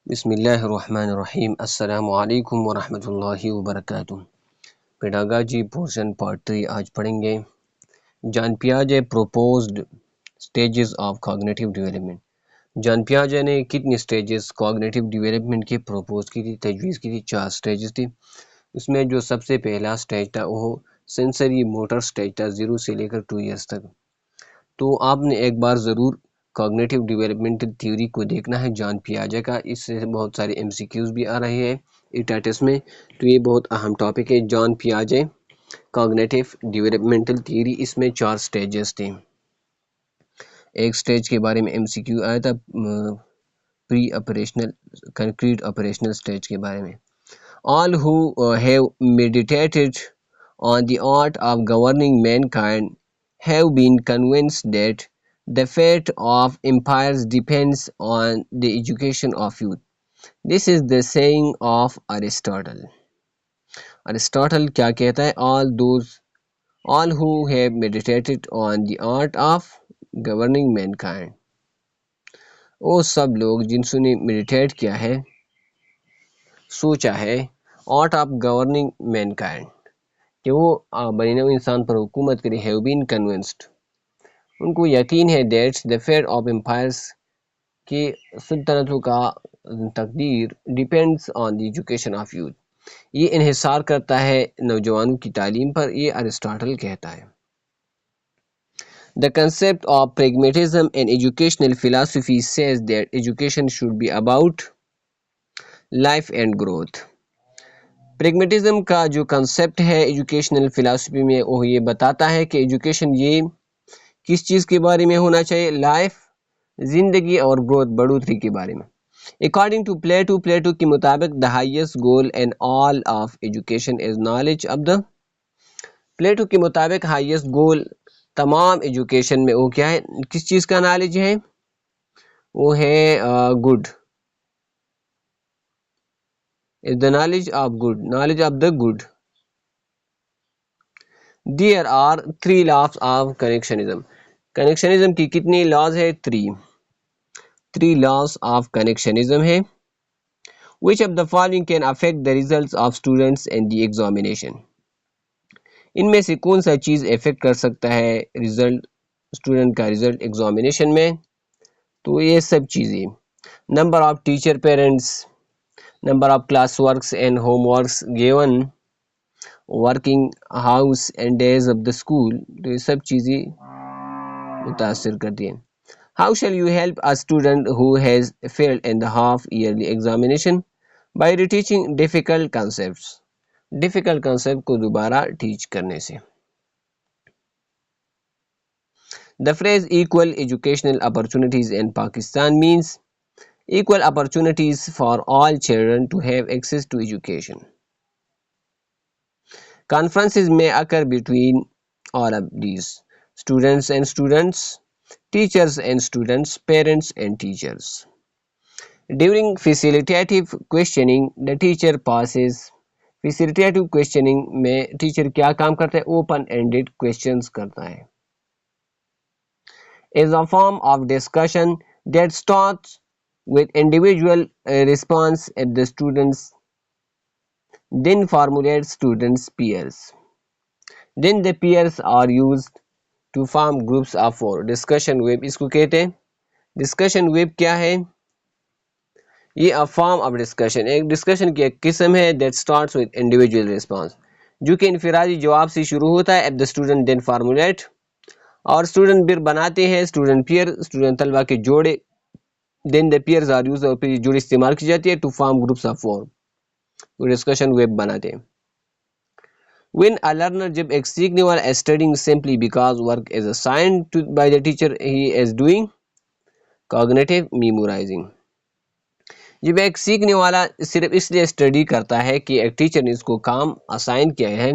बिस्मिल्लाहिर्रहमानिर्रहीम। अस्सलामु अलैकुम वरहमतुल्लाहि वबरकातुहू। पेडागाजी पोर्शन पार्ट 3 आज पढ़ेंगे। जॉन पियाजे proposed stages of cognitive development. Jean पियाजे ने कितनी स्टेजेस कॉग्निटिव डेवलपमेंट की प्रोपोज की थी, तजवीज़ की थी? 4 स्टेजेस थी। उसमें जो सबसे पहला स्टेज था वो सेंसरी मोटर स्टेज था, 0 से लेकर 2 ईयर्स तक। तो आपने एक बार ज़रूर कॉग्निटिव डेवलपमेंटल थ्योरी को देखना है जॉन पियाजे का। इससे बहुत सारे एमसीक्यूज भी आ रहे हैं ईटा टेस्ट में, तो ये बहुत अहम टॉपिक है। जॉन पियाजे कॉग्निटिव डेवलपमेंटल थ्योरी, इसमें 4 स्टेजेस थे। एक स्टेज के बारे में एमसीक्यू आया था, pre operational concrete operational stage के बारे में। All who have meditated on the art of governing mankind have been convinced that the fate of empires depends on the education of youth. This is the saying of Aristotle. Aristotle क्या कहता है? All who have meditated on the art of governing mankind. वो सब लोग जिन्होंने meditate किया है, सोचा है, आर्ट ऑफ गवर्निंग मैनकाइंड, कि वो बनी नौ इंसान पर हुकूमत करे, हैव बीन कन्विंस्ड, उनको यकीन है, that's the fate of empires, कि सुल्तनतों का तकदीर depends on the education of youth, ये इन्हिसार करता है नौजवानों की तालीम पर। ये अरिस्टोटल कहता है। The concept of pragmatism and educational philosophy says that education should be about life and growth. Pragmatism का जो कंसेप्ट है एजुकेशनल फिलॉसफी में, वो ये बताता है कि एजुकेशन ये किस चीज़ के बारे में होना चाहिए? लाइफ, जिंदगी और ग्रोथ, बढ़ोतरी के बारे में। अकॉर्डिंग टू प्लेटो, प्लेटो के मुताबिक the highest goal and all of education is knowledge of the. Plato के मुताबिक हाईएस्ट गोल तमाम एजुकेशन में वो क्या है? किस चीज़ का नॉलेज है? वो है good, is the knowledge of good, knowledge of the good. There are 3 laws of connectionism. Connectionism की कितनी लॉज है? 3 लॉज ऑफ कनेक्शनिज्म है। Which of the following can affect the results of students in the examination? इनमें से कौन सा चीज़ effect कर सकता है रिजल्ट, स्टूडेंट का रिजल्ट एग्जामिनेशन में? तो ये सब चीज़ें, number of teacher parents, number of class works and homeworks given, working hours and days of the school, तो ये सब चीज़ें मुतासर करती हैं। How shall you help a student who has failed in the half yearly examination? By reteaching difficult concepts, difficult concept को दोबारा teach करने से। The phrase equal educational opportunities in Pakistan means equal opportunities for all children to have access to education. Conferences may occur between all of these: students and students, teachers and students, parents and teachers. During facilitative questioning, the teacher passes. Facilitative questioning में teacher क्या काम करता है? Open ended questions करता है। Is a form of discussion that starts with individual response at the students, then formulates students' peers. Then the peers are used to form groups of 4. Discussion web इसको कहते हैं। Discussion web क्या है? ये a form of discussion, एक discussion की एक किस्म है that starts with individual response, जो कि इनफरादी जवाब से शुरू होता है। at the student then formulate, और स्टूडेंट पेयर बनाते हैं, स्टूडेंट पेयर, स्टूडेंट तलबा के जोड़े, then the peers are used, और फिर जोड़ी इस्तेमाल की जाती है to form groups of 4, तो डिस्कशन वेब बनाते हैं। When a learner, जब एक सीखने वाला is studying simply because work is assigned to by the teacher, he is doing cognitive memorizing. जब एक सीखने वाला सिर्फ इसलिए स्टडी करता है कि एक टीचर ने इसको काम असाइन किया है,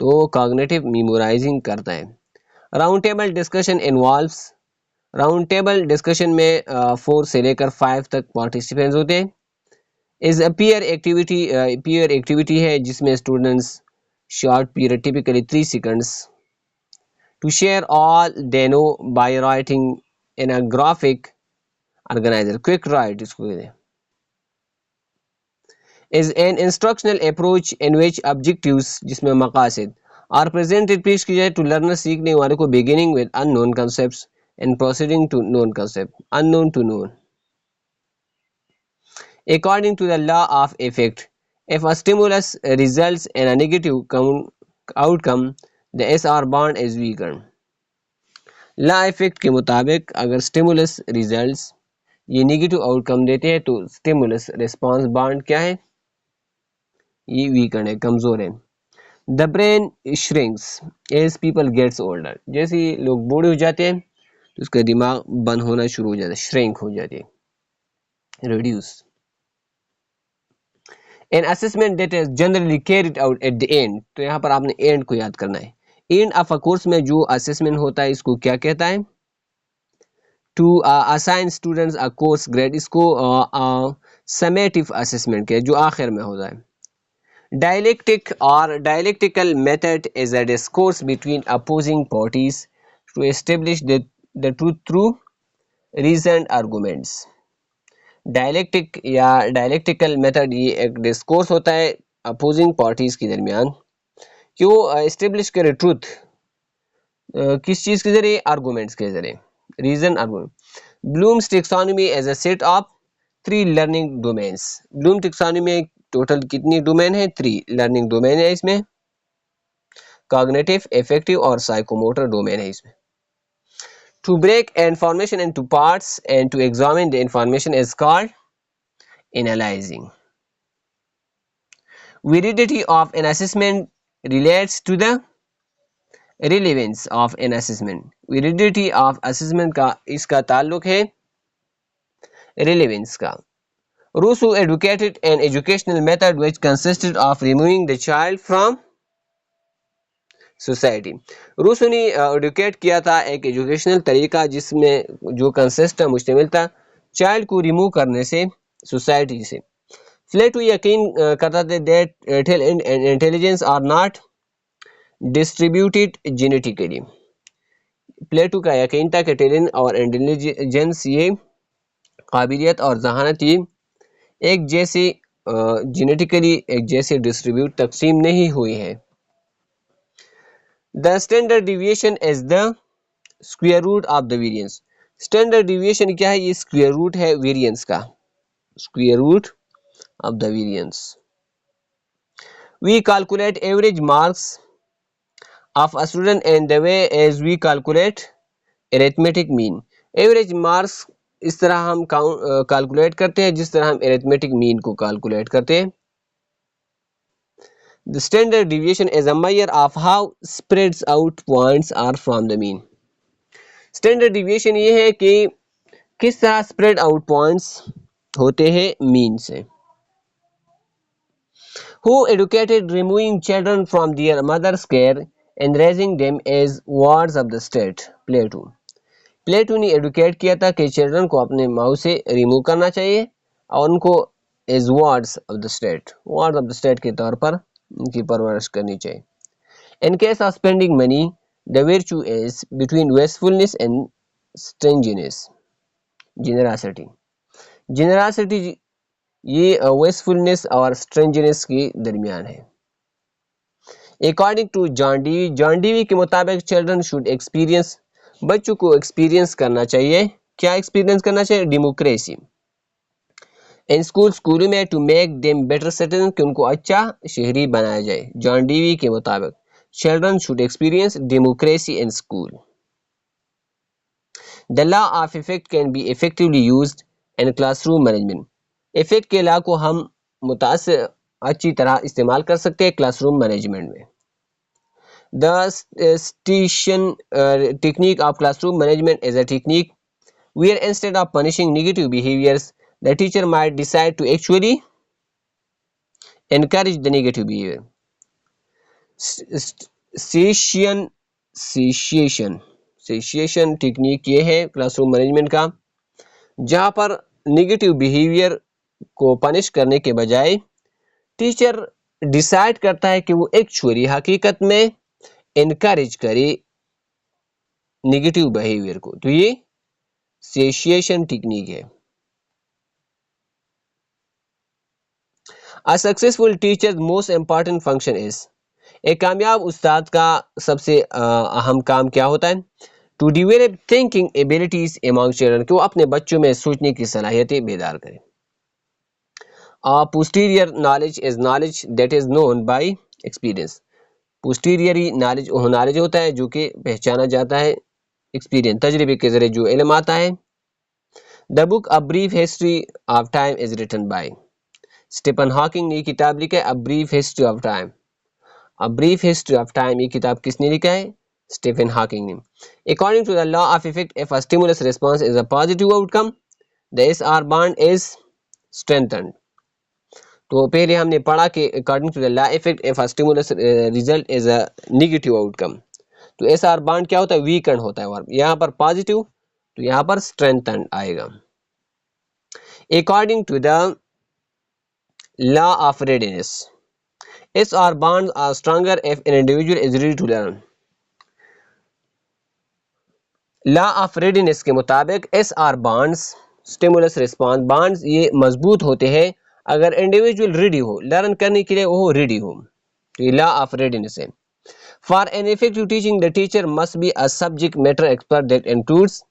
तो कॉग्निटिव मेमोराइजिंग करता है। Round table discussion involves, round table discussion में 4 से लेकर 5 तक पार्टिसिपेंट्स होते हैं। Is a peer activity, peer activity है जिसमें students short period, typically 3 seconds, to share all they know by writing in a graphic organizer. Quick write इसको कहते हैं। is an instructional approach in which objectives जिसमें मकासद are presented पेश की जाए to learner सीखने वाले को beginning with unknown concepts and proceeding to known concept unknown to known. According to the law of effect, if a stimulus results in a negative outcome, the SR bond is weaker. Law effect के मुताबिक अगर stimulus results ये negative outcome देते हैं तो stimulus response bond क्या है, ये वीकन है, कमजोर है. The brain shrinks as people gets older. जैसे ही लोग बूढ़े हो जाते हैं तो उसका दिमाग बंद होना शुरू हो जाता है, श्रिंक हो जाती है, reduce. An assessment that is generally carried out at the end. तो यहाँ पर आपने एंड को याद करना है. एंड ऑफ अ कोर्स में जो असेसमेंट होता है इसको क्या कहता है, to assign students a course grade, इसको समेटिव असेसमेंट के जो आखिर में होता है. Dialectic or dialectical method is a discourse between opposing parties to establish the truth through reasoned arguments. Dialectic या dialectical method ये एक discourse होता है opposing parties के दरमियान कि वो establish करे truth किस चीज़ के ज़रिए, arguments के ज़रिए, reason argument. Bloom's taxonomy is a set of 3 learning domains. Bloom taxonomy में टोटल कितनी डोमेन है, 3 लर्निंग डोमेन है इसमें, कॉग्निटिव, इफेक्टिव और साइकोमोटर डोमेन है इसमें. To break information into parts and to examine the information is called analysing. Validity of an assessment relates to the relevance of an assessment. Validity of assessment का इसका ताल्लुक है relevance का. Rousseau advocated an educational method which consisted of removing the child from society. Rousseau ने advocate किया था एक educational तरीका जिसमें जो कंसिस्ट मुश्तमिल था चाइल्ड को रिमूव करने से सोसाइटी से. प्लेटो यकीन करता था that intelligence are not distributed genetically. Plato का यकीन था कि टैलेंट और इंटेलिजेंस ये काबिलियत और जहानत ये एक जैसे जेनेटिकली एक जैसे डिस्ट्रीब्यूट तकसीम नहीं हुई है. The standard deviation is the square root of the variance. Standard deviation क्या है, ये स्क्वायर रूट है वेरिएंस का, square root of the variance. We calculate average marks of a student in the way as we calculate arithmetic mean. Average marks इस तरह हम calculate करते हैं जिस तरह हम अरिथमेटिक मीन को कैलकुलेट करते हैं. The standard deviation is a measure of how spreads out points are from the mean. Standard deviation ये है कि किस तरह स्प्रेड आउट पॉइंट्स होते हैं मीन से. Who educated removing children from their mother's care and raising them as wards of the state? Plato. प्लेटो ने educate किया था कि चिल्ड्रन को अपने माँ से रिमूव करना चाहिए और उनको as wards of the state, wards of the state के तौर पर उनकी परवरिश करनी चाहिए. In case of spending money the virtue is between wastefulness and stinginess. Generosity, generosity ये वेस्टफुलनेस और स्टिंजीनेस के दरमियान है. According to John Dewey, John Dewey के मुताबिक चिल्ड्रन शुड एक्सपीरियंस, बच्चों को एक्सपीरियंस करना चाहिए, क्या एक्सपीरियंस करना चाहिए, डेमोक्रेसी इन स्कूल, स्कूलों में, to make them better citizen, कि उनको अच्छा शहरी बनाया जाए. जॉन डीवी के मुताबिक children should experience democracy in school. The law of effect can be effectively used in classroom management. Effect के लॉ को हम मुतासिर अच्छी तरह इस्तेमाल कर सकते हैं क्लासरूम मैनेजमेंट में. The station technique of classroom management is a technique where instead of punishing negative behaviors, the teacher might decide to actually encourage the negative behavior. Satiation technique ये है क्लासरूम मैनेजमेंट का जहाँ पर negative behaviour को punish करने के बजाय teacher decide करता है कि वो एक्चुअली हकीकत में इनकरेज करे नेगेटिव बिहेवियर को. तो ये सेशिएशन टेक्निक है. A successful teacher's most important function is, एक कामयाब उस्ताद का सबसे अहम काम क्या होता है? To develop thinking abilities among children, कि वो अपने बच्चों में सोचने की सलाहियतें बेदार करें. Posterior knowledge is knowledge that is known by experience. Posteriori knowledge वो knowledge होता है जो कि पहचाना जाता है experience, तजर्बे के जरिए जो इल्म आता है. The book A Brief History of Time is written by Stephen Hawking ने किताब लिखा है A Brief History of Time. A Brief History of Time ये किताब किसने लिखा है? स्टीफन हॉकिंग ने. According to the law of effect, if a stimulus response is a positive outcome, the SR bond is strengthened. तो पहले हमने पढ़ा कि according to the law effect, if a stimulus result is a negative outcome, तो SR bond क्या होता है? Weekend होता है. और यहाँ पर पॉजिटिव तो यहाँ पर strengthened आएगा. According to the law of readiness, SR bonds are stronger if an individual is ready to learn. Law of readiness के मुताबिक SR bonds, stimulus response bonds, ये मजबूत होते हैं अगर इंडिविजुअल रेडी हो, लर्न करने के लिए वो रेडी हो. तो ये लॉ ऑफ रेडीनेस है. For an effective teaching the teacher must be a subject matter expert that includes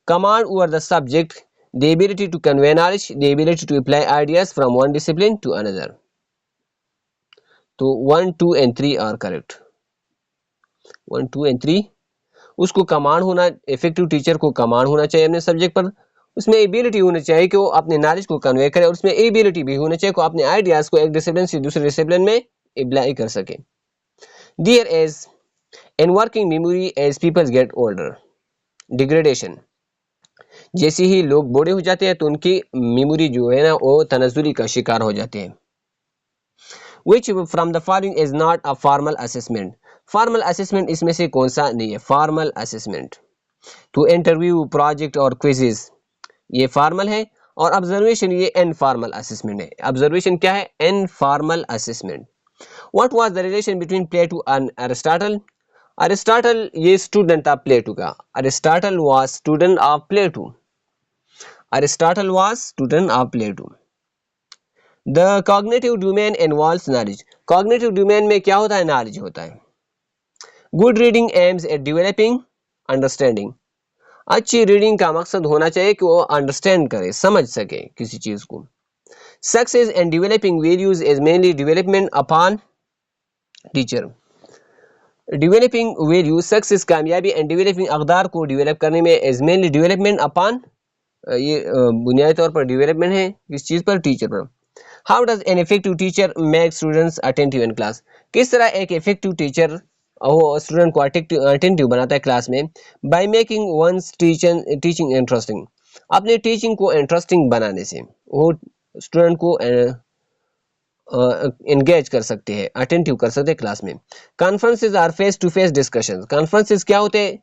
command over the subject, the ability to convey knowledge, the ability to apply ideas from one discipline to another. तो 1, 2 and 3 are correct. 1, 2 and 3. उसको command होना, effective teacher को command होना चाहिए अपने subject पर. उसमें ability होनी चाहिए कि वो अपने नॉलेज को कन्वे करे और उसमें एबिलिटी भी होनी चाहिए कि अपने आइडियाज को एक डिसिप्लिन से दूसरे डिसिप्लिन में अप्लाई कर सके. There is in working memory as peoples get older degradation. जैसे ही लोग बूढ़े हो जाते हैं तो उनकी मेमोरी जो है ना वो तनज़्ज़ुली का शिकार हो जाते हैं. Which from the following is not a formal assessment? Formal assessment इसमें से कौन सा नहीं है? Formal assessment. तो इंटरव्यू, प्रोजेक्ट और क्विज़ेस ये फॉर्मल है और ऑब्जर्वेशन ये इनफॉर्मल असेसमेंट है. ऑब्जर्वेशन क्या है? Informal assessment. What was the relation between Plato and Aristotle? Aristotle ये स्टूडेंट ऑफ प्लेटो का. Aristotle was student of Plato. Aristotle was student of Plato. The cognitive domain involves knowledge. Cognitive domain में क्या होता है? Knowledge होता है. Good reading aims at developing understanding. अच्छी reading का मकसद होना चाहिए कि वो अंडरस्टैंड करे, समझ सके किसी चीज को. Success and developing values is mainly development upon teacher. Developing value, success कामयाबी, एंड डेवलपिंग अक़दार को डेवलप करने में इज मेनली डेवलपमेंट अपॉन, ये बुनियादी तौर पर डेवलपमेंट है किस चीज पर? टीचर पर. How does an effective teacher make students attentive in class? किस तरह एक इफेक्टिव टीचर वो स्टूडेंट को अटेंटिव बनाता है क्लास में? By making one's teaching interesting. अपने टीचिंग को इंटरेस्टिंग बनाने से वो स्टूडेंट को एंगेज कर सकते हैं, अटेंटिव कर सकते हैं क्लास में. Conferences are face to face discussion. Conferences क्या होते हैं?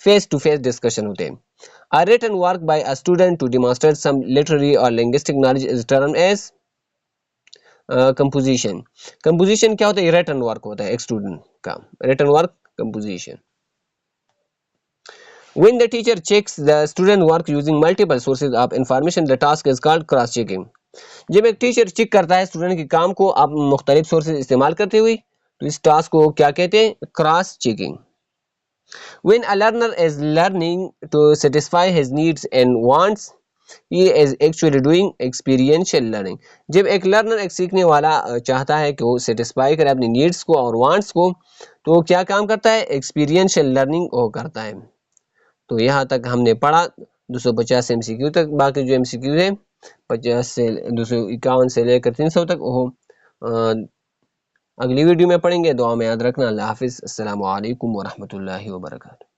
फेस टू फेस डिस्कशन होते हैं. A written work by a student to demonstrate some literary or linguistic knowledge is termed as composition. Composition क्या होता है? written work होता है एक स्टूडेंट का. written work, composition. When the teacher checks the student work using multiple sources of information, the task is called cross checking. जब एक teacher check करता है स्टूडेंट के काम को आप मुख्तलिफ सोर्सेज इस्तेमाल करते हुए तो इस टास्क को क्या कहते हैं? Cross checking. When a learner is learning to satisfy his needs and wants, he is actually doing experiential learning. जब एक लर्नर, एक सीखने वाला चाहता है कि वो सेटिस्फाई करे अपनी नीड्स को और वांट्स को तो वो क्या काम करता है? एक्सपीरियंशियल लर्निंग वो करता है. तो यहाँ तक हमने पढ़ा 250 MCQ तक. बाकी जो MCQ है 50 से 251 से लेकर 300 तक वो अगली वीडियो में पढ़ेंगे. दुआ में याद रखना. अल्लाह हाफिज़. अस्सलामु अलैकुम वरहमतुल्लाहि वबरकातुहू.